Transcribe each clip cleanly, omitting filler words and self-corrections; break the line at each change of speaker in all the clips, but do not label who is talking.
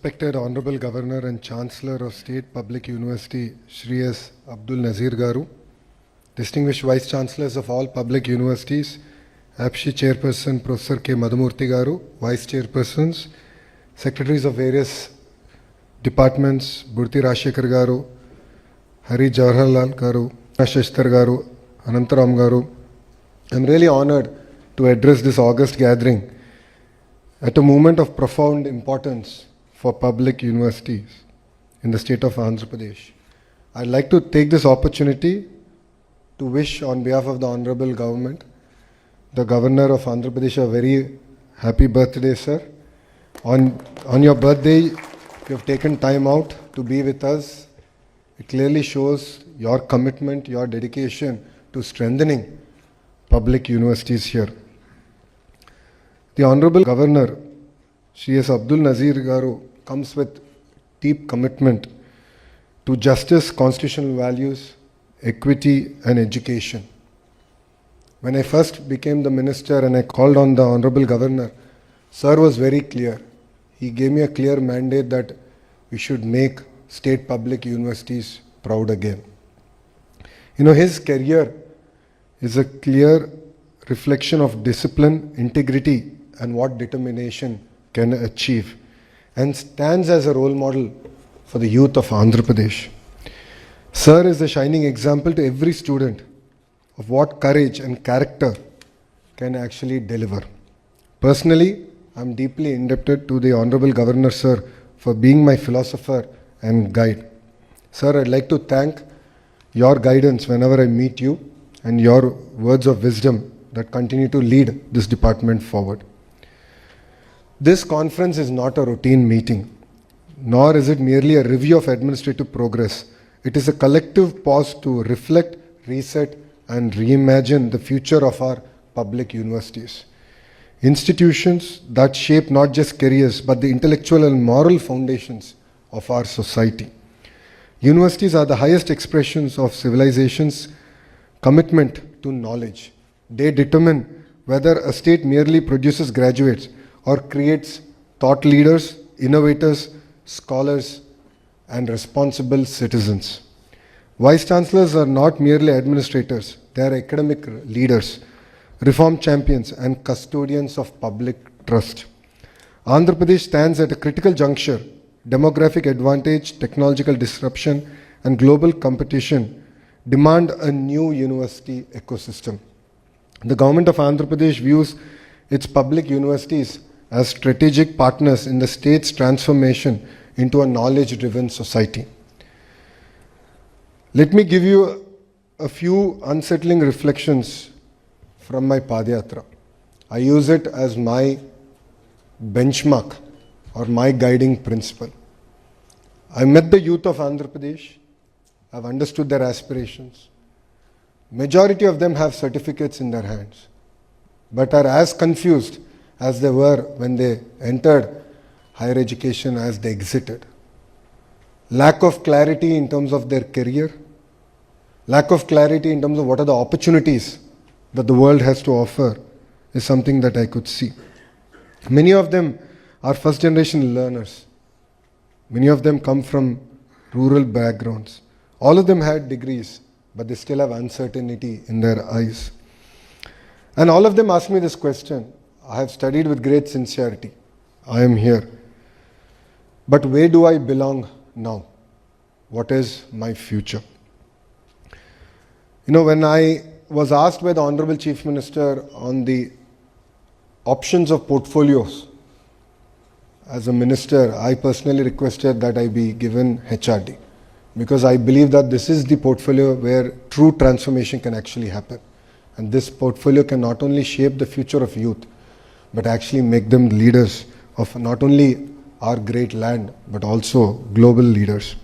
Respected Honorable Governor and Chancellor of State Public University, Shri S. Abdul Nazir Garu, distinguished Vice Chancellors of all public universities, APSHI Chairperson Professor K. Madhumurthy Garu, Vice Chairpersons, Secretaries of various departments, Burti Rashekar Garu, Hari Jawaharlal Garu, Shashtar Garu, Anantaram Garu. I'm really honored to address this August gathering at a moment of profound importance for public universities in the state of Andhra Pradesh. I'd like to take this opportunity to wish on behalf of the Honorable Government, the Governor of Andhra Pradesh, a very happy birthday, sir. On your birthday, you have taken time out to be with us. It clearly shows your commitment, your dedication to strengthening public universities here. The Honorable Governor, Shri S. Abdul Nazir Garu, comes with deep commitment to justice, constitutional values, equity and education. When I first became the minister and I called on the Honorable Governor, Sir was very clear. He gave me a clear mandate that we should make state public universities proud again. You know, his career is a clear reflection of discipline, integrity and what determination can achieve, and stands as a role model for the youth of Andhra Pradesh. Sir is a shining example to every student of what courage and character can actually deliver. Personally, I'm deeply indebted to the Honorable Governor, sir, for being my philosopher and guide. Sir, I'd like to thank your guidance whenever I meet you and your words of wisdom that continue to lead this department forward. This conference is not a routine meeting, nor is it merely a review of administrative progress. It is a collective pause to reflect, reset, and reimagine the future of our public universities. Institutions that shape not just careers, but the intellectual and moral foundations of our society. Universities are the highest expressions of civilization's commitment to knowledge. They determine whether a state merely produces graduates or creates thought leaders, innovators, scholars, and responsible citizens. Vice Chancellors are not merely administrators, they are academic leaders, reform champions, and custodians of public trust. Andhra Pradesh stands at a critical juncture. Demographic advantage, technological disruption, and global competition demand a new university ecosystem. The government of Andhra Pradesh views its public universities as strategic partners in the state's transformation into a knowledge-driven society. Let me give you a few unsettling reflections from my Padayatra. I use it as my benchmark or my guiding principle. I met the youth of Andhra Pradesh. I've understood their aspirations. Majority of them have certificates in their hands, but are as confused as they were when they entered higher education as they exited. Lack of clarity in terms of their career, lack of clarity in terms of what are the opportunities that the world has to offer is something that I could see. Many of them are first generation learners. Many of them come from rural backgrounds. All of them had degrees, but they still have uncertainty in their eyes. And all of them ask me this question. I have studied with great sincerity. I am here. But where do I belong now? What is my future? You know, when I was asked by the Honorable Chief Minister on the options of portfolios, as a minister, I personally requested that I be given HRD, because I believe that this is the portfolio where true transformation can actually happen. And this portfolio can not only shape the future of youth, but actually make them leaders of not only our great land, but also global leaders.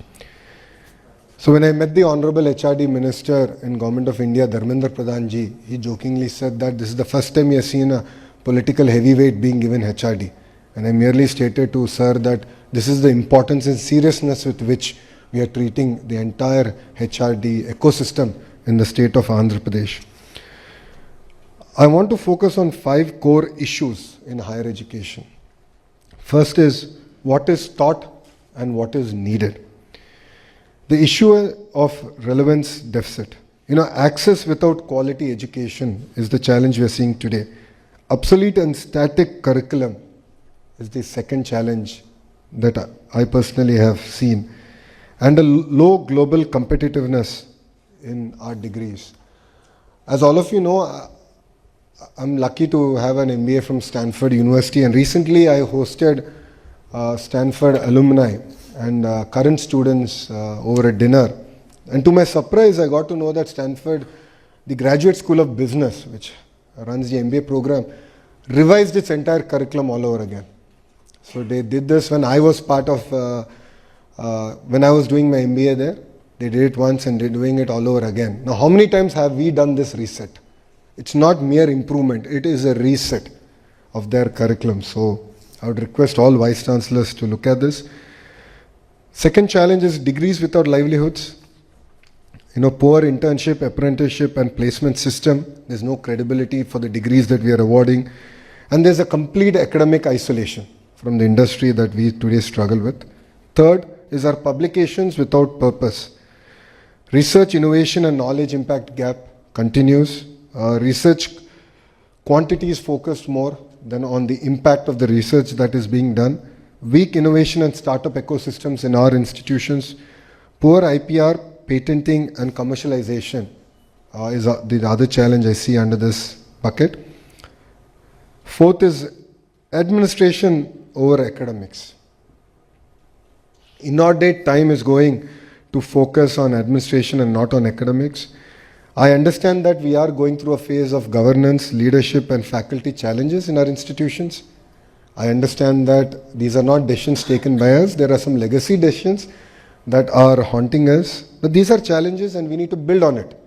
So when I met the Honorable HRD Minister in Government of India, Dharmendra Pradhan ji, he jokingly said that this is the first time he has seen a political heavyweight being given HRD. And I merely stated to Sir that this is the importance and seriousness with which we are treating the entire HRD ecosystem in the state of Andhra Pradesh. I want to focus on 5 core issues in higher education. First is what is taught and what is needed. The issue of relevance deficit. Access without quality education is the challenge we are seeing today. Obsolete and static curriculum is the second challenge that I personally have seen. And a low global competitiveness in our degrees. As all of you know, I'm lucky to have an MBA from Stanford University, and recently I hosted Stanford alumni and current students over a dinner. And to my surprise, I got to know that Stanford, the Graduate School of Business, which runs the MBA program, revised its entire curriculum all over again. So they did this when I was part of, when I was doing my MBA there. They did it once and they're doing it all over again. Now, how many times have we done this reset? It's not mere improvement, it is a reset of their curriculum. So I would request all Vice Chancellors to look at this. Second challenge is degrees without livelihoods. Poor internship, apprenticeship and placement system. There's no credibility for the degrees that we are awarding. And there's a complete academic isolation from the industry that we today struggle with. Third is our publications without purpose. Research, innovation and knowledge impact gap continues. Research quantity is focused more than on the impact of the research that is being done. Weak innovation and startup ecosystems in our institutions. Poor IPR, patenting and commercialization is the other challenge I see under this bucket. Fourth is administration over academics. Inordinate time is going to focus on administration and not on academics. I understand that we are going through a phase of governance, leadership and faculty challenges in our institutions. I understand that these are not decisions taken by us. There are some legacy decisions that are haunting us. But these are challenges and we need to build on it.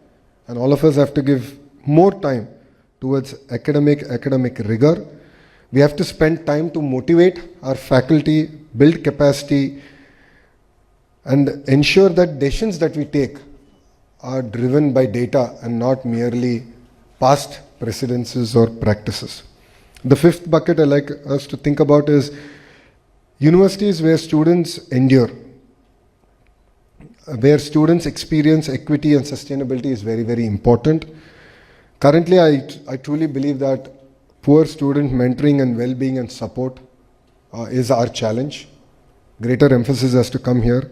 And all of us have to give more time towards academic rigor. We have to spend time to motivate our faculty, build capacity, and ensure that decisions that we take are driven by data and not merely past precedences or practices. The fifth bucket I like us to think about is universities where students endure, where students experience equity and sustainability is very, very important. Currently, I truly believe that poor student mentoring and well-being and support is our challenge. Greater emphasis has to come here.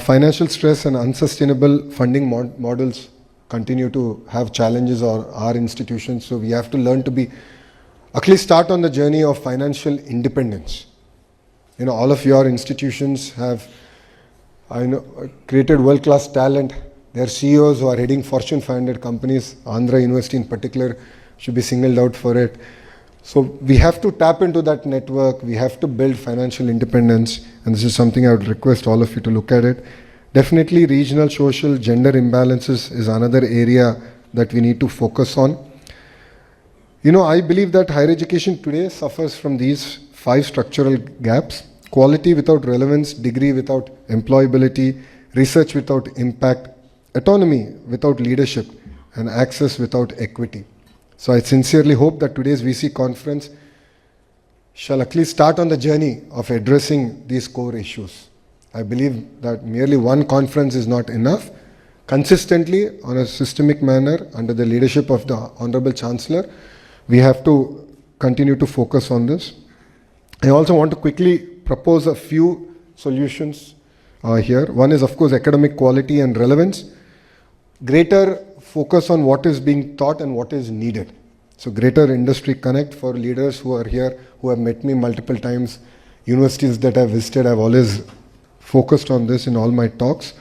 Financial stress and unsustainable funding models continue to have challenges on our institutions, so we have to learn to at least start on the journey of financial independence. All of your institutions have created world-class talent. Their CEOs who are heading Fortune 500 companies, Andhra University in particular, should be singled out for it. So we have to tap into that network. We have to build financial independence. And this is something I would request all of you to look at it. Definitely regional, social, gender imbalances is another area that we need to focus on. I believe that higher education today suffers from these 5 structural gaps: quality without relevance, degree without employability, research without impact, autonomy without leadership, and access without equity. So I sincerely hope that today's VC conference shall at least start on the journey of addressing these core issues. I believe that merely one conference is not enough. Consistently, on a systemic manner, under the leadership of the Honorable Chancellor, we have to continue to focus on this. I also want to quickly propose a few solutions here. One is, of course, academic quality and relevance. Greater focus on what is being taught and what is needed. So greater industry connect for leaders who are here, who have met me multiple times. Universities that I've visited, I've always focused on this in all my talks.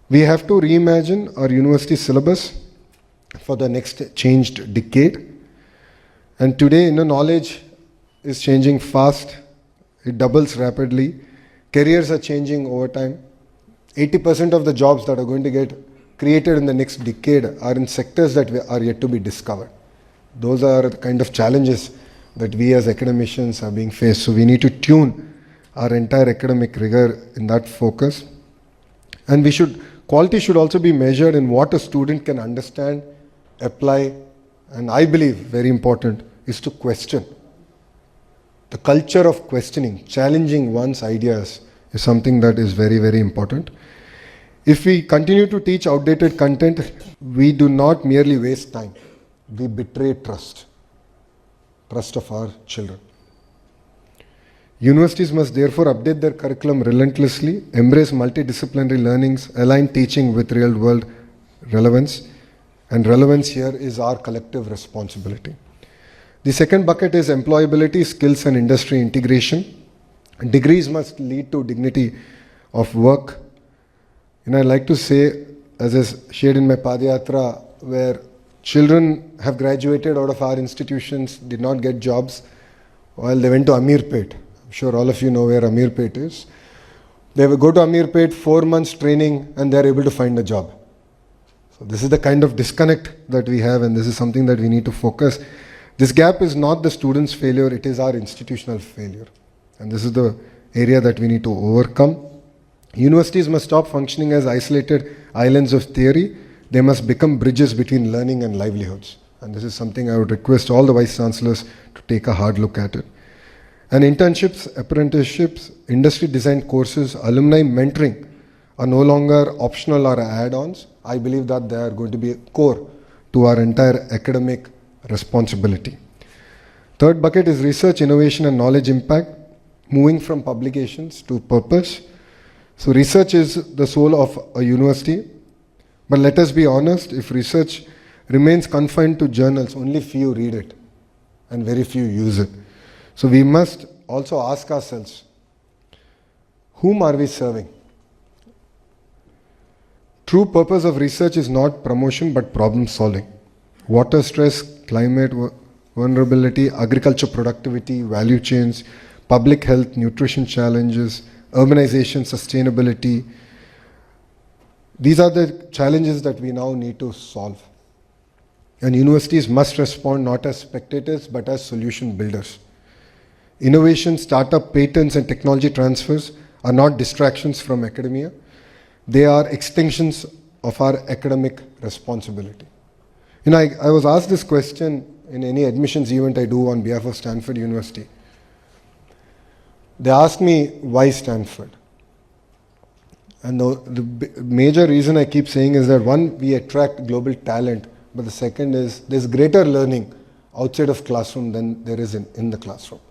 We have to reimagine our university syllabus for the next changed decade. And today, knowledge is changing fast. It doubles rapidly. Careers are changing over time. 80% of the jobs that are going to get created in the next decade are in sectors that are yet to be discovered. Those are the kind of challenges that we as academicians are being faced. So we need to tune our entire academic rigor in that focus. And quality should also be measured in what a student can understand, apply, and I believe, very important, is to question. the culture of questioning, challenging one's ideas is something that is very, very important. If we continue to teach outdated content, we do not merely waste time, we betray trust of our children. Universities must therefore update their curriculum relentlessly, embrace multidisciplinary learnings, align teaching with real-world relevance, and relevance here is our collective responsibility. The second bucket is employability, skills and industry integration. Degrees must lead to dignity of work. And I like to say, as is shared in my Padayatra, where children have graduated out of our institutions, did not get jobs, while they went to Amirpet. I'm sure all of you know where Amirpet is. They will go to Amirpet, 4 months training, and they're able to find a job. So this is the kind of disconnect that we have, and this is something that we need to focus. This gap is not the student's failure, it is our institutional failure. And this is the area that we need to overcome. Universities must stop functioning as isolated islands of theory. They must become bridges between learning and livelihoods. And this is something I would request all the Vice Chancellors to take a hard look at it. And internships, apprenticeships, industry designed courses, alumni mentoring are no longer optional or add-ons. I believe that they are going to be core to our entire academic responsibility. Third bucket is research, innovation and knowledge impact, moving from publications to purpose. So research is the soul of a university, but let us be honest, if research remains confined to journals, only few read it and very few use it. So we must also ask ourselves, whom are we serving? True purpose of research is not promotion but problem solving. Water stress, climate vulnerability, agriculture productivity, value chains, public health, nutrition challenges, urbanization, sustainability. These are the challenges that we now need to solve. And universities must respond not as spectators but as solution builders. Innovation, startup, patents and technology transfers are not distractions from academia. They are extensions of our academic responsibility. I was asked this question in any admissions event I do on behalf of Stanford University. They asked me, why Stanford? And the major reason I keep saying is that one, we attract global talent, but the second is there's greater learning outside of classroom than there is in the classroom.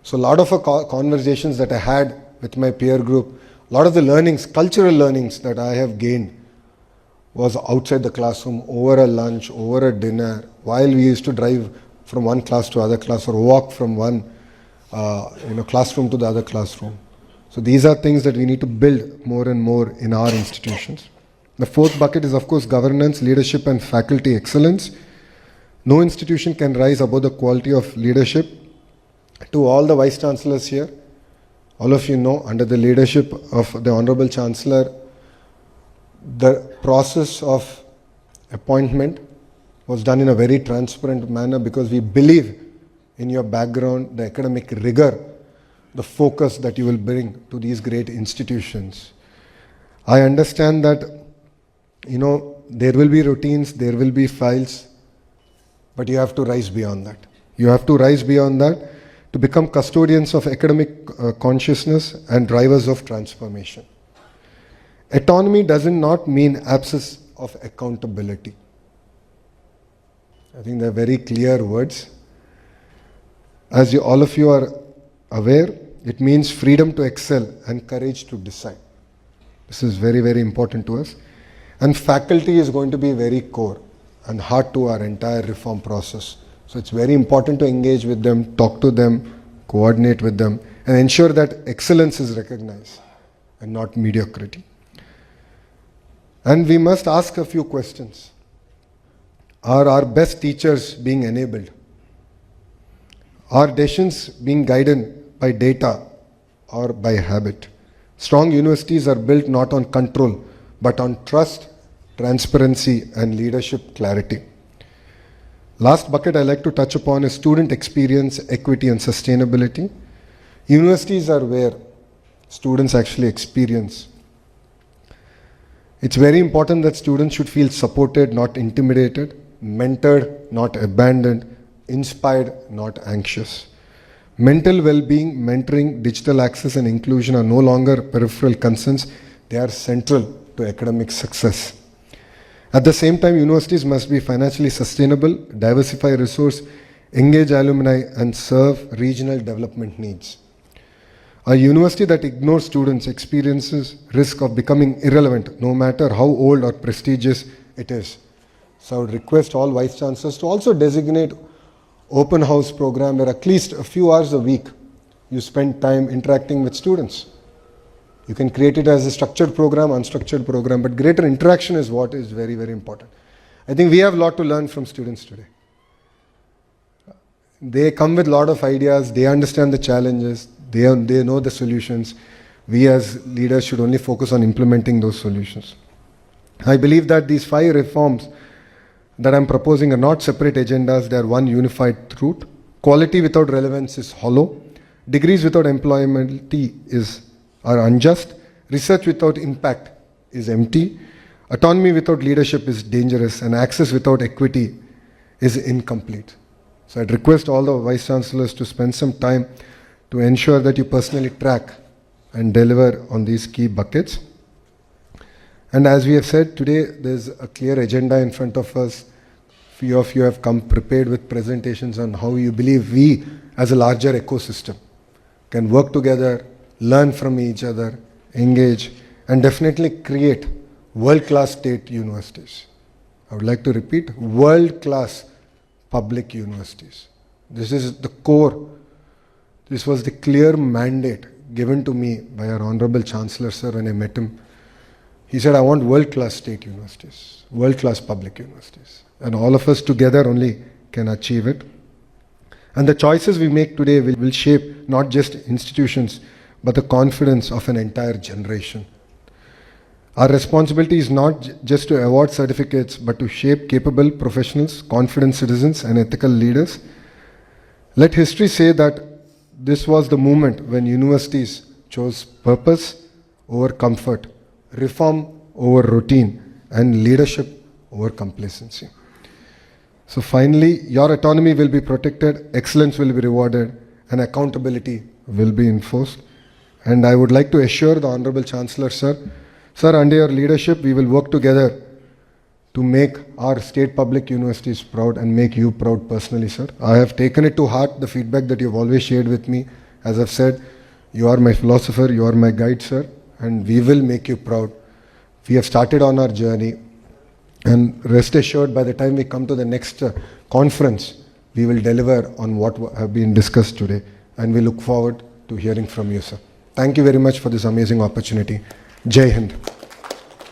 So a lot of conversations that I had with my peer group, a lot of the learnings, cultural learnings that I have gained was outside the classroom, over a lunch, over a dinner, while we used to drive from one class to other class or walk from one classroom to the other classroom. So these are things that we need to build more and more in our institutions. The fourth bucket is of course governance, leadership and faculty excellence. No institution can rise above the quality of leadership. To all the Vice Chancellors here, all of you know, under the leadership of the Honorable Chancellor, the process of appointment was done in a very transparent manner because we believe in your background, the academic rigor, the focus that you will bring to these great institutions. I understand that, there will be routines, there will be files, but you have to rise beyond that. You have to rise beyond that to become custodians of academic consciousness and drivers of transformation. Autonomy does not mean absence of accountability. I think they're very clear words. As all of you are aware, it means freedom to excel and courage to decide. This is very, very important to us. And faculty is going to be very core and heart to our entire reform process. So it's very important to engage with them, talk to them, coordinate with them, and ensure that excellence is recognized and not mediocrity. And we must ask a few questions. Are our best teachers being enabled? Are decisions being guided by data or by habit? Strong universities are built not on control, but on trust, transparency, and leadership clarity. Last bucket I like to touch upon is student experience, equity, and sustainability. Universities are where students actually experience. It's very important that students should feel supported, not intimidated, mentored, not abandoned, inspired, not anxious. Mental well-being, mentoring, digital access and inclusion are no longer peripheral concerns, they are central to academic success. At the same time, universities must be financially sustainable, diversify resource, engage alumni and serve regional development needs. A university that ignores students experiences risk of becoming irrelevant no matter how old or prestigious it is. So I would request all vice chancellors to also designate open house program where at least a few hours a week you spend time interacting with students. You can create it as a structured program, unstructured program, but greater interaction is what is very, very important. I think we have a lot to learn from students today. They come with a lot of ideas, they understand the challenges, they know the solutions. We as leaders should only focus on implementing those solutions. I believe that these 5 reforms that I'm proposing are not separate agendas, they are one unified truth. Quality without relevance is hollow. Degrees without employability are unjust. Research without impact is empty. Autonomy without leadership is dangerous. And access without equity is incomplete. So I'd request all the vice chancellors to spend some time to ensure that you personally track and deliver on these key buckets. And as we have said, today there's a clear agenda in front of us. Few of you have come prepared with presentations on how you believe we as a larger ecosystem can work together, learn from each other, engage, and definitely create world-class state universities. I would like to repeat, world-class public universities. This is the core. This was the clear mandate given to me by our Honorable Chancellor, sir, when I met him. He said, I want world-class state universities, world-class public universities. And all of us together only can achieve it. And the choices we make today will shape not just institutions, but the confidence of an entire generation. Our responsibility is not just to award certificates, but to shape capable professionals, confident citizens, and ethical leaders. Let history say that this was the moment when universities chose purpose over comfort, reform over routine, and leadership over complacency. So finally, your autonomy will be protected, excellence will be rewarded, and accountability will be enforced. And I would like to assure the Honorable Chancellor, sir, under your leadership, we will work together to make our state public universities proud and make you proud personally, sir. I have taken it to heart, the feedback that you've always shared with me. As I've said, you are my philosopher, you are my guide, sir, and we will make you proud. We have started on our journey, and rest assured, by the time we come to the next conference, we will deliver on what have been discussed today, and we look forward to hearing from you, sir. Thank you very much for this amazing opportunity. Jai Hind.